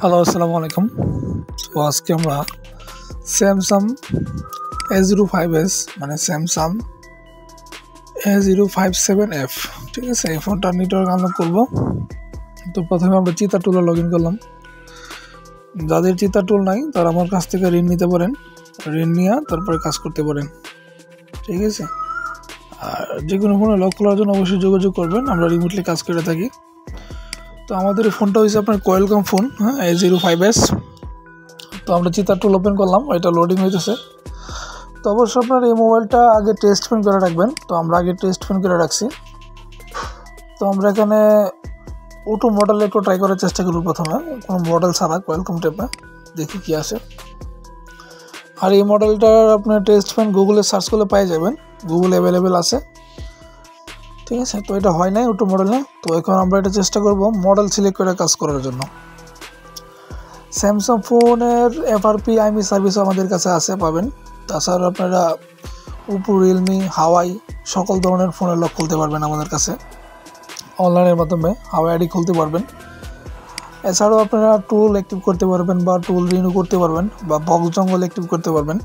Hello, আসসালামু আলাইকুম। তো আজকে আমরা স্যামসাং A05s মানে স্যামসাং A057F, ঠিক আছে, এই ফোনটা নেটওয়ার্ক আনলক করবো। তো প্রথমে আমরা চিতা টুলে লগ ইন করলাম। যাদের চিতা টুল নাই তারা আমার কাছ থেকে ঋণ নিতে পারেন, ঋণ নিয়ে তারপরে কাজ করতে পারেন, ঠিক আছে। আর যে কোনো ফোনে লক খোলার জন্য অবশ্যই যোগাযোগ করবেন, আমরা রিমোটলি কাজ করে থাকি। তো আমাদের এই ফোনটা হচ্ছে আপনার কোয়েলকম ফোন, হ্যাঁ, A05s। তো আমরা চিতার টুল ওপেন করলাম, এটা লোডিং হইতেছে। তো অবশ্যই আপনার এই মোবাইলটা আগে টেস্ট ফোন করে রাখবেন। তো আমরা আগে টেস্ট ফোন করে রাখছি। তো আমরা এখানে ওটো মডেল একটু ট্রাই করার চেষ্টা করব প্রথমে, কোনো মডেল ছাড়া কোয়েলকম টেপে দেখি কি আসে। আর এই মডেলটার আপনার টেস্ট ফোন গুগলে সার্চ করলে পাই যাবেন, গুগল অ্যাভেলেবেল আছে, ঠিক আছে। তো এটা হয় নাই ওটো মডেলে। তো এখন আমরা এটা চেষ্টা করব মডেল সিলেক্ট করে কাজ করার জন্য। স্যামসাং ফোনের এফআরপি আইমি সার্ভিসও আমাদের কাছে আছে, পাবেন। তাছাড়া আপনারা ওপো, রিয়েলমি, হাওয়াই সকল ধরনের ফোনের লক খুলতে পারবেন আমাদের কাছে অনলাইনের মাধ্যমে। হাওয়াই আইডি খুলতে পারবেন। এছাড়াও আপনারা টুল অ্যাক্টিভ করতে পারবেন বা টুল রিনিউ করতে পারবেন বা বক্স জঙ্গল অ্যাক্টিভ করতে পারবেন।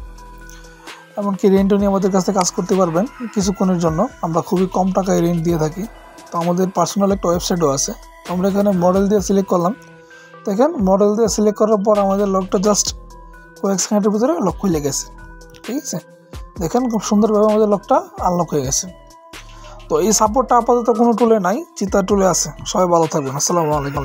এমনকি রেন্টও নিয়ে আমাদের কাছে কাজ করতে পারবেন কিছুক্ষণের জন্য। আমরা খুবই কম টাকায় রেন্ট দিয়ে থাকি। তো আমাদের পার্সোনাল একটা ওয়েবসাইটও আছে। তো আমরা এখানে মডেল দিয়ে সিলেক্ট করলাম। দেখেন, মডেল দিয়ে সিলেক্ট করার পর আমাদের লকটা জাস্ট কয়েক সেকেন্ডের ভিতরে লক খুলে গেছে, ঠিক আছে। দেখেন খুব সুন্দরভাবে আমাদের লকটা আনলক হয়ে গেছে। তো এই সাপোর্টটা আপাতত কোনো টুলে নাই, চিতা টুলে আছে। সবাই ভালো থাকবেন। আসসালামু আলাইকুম।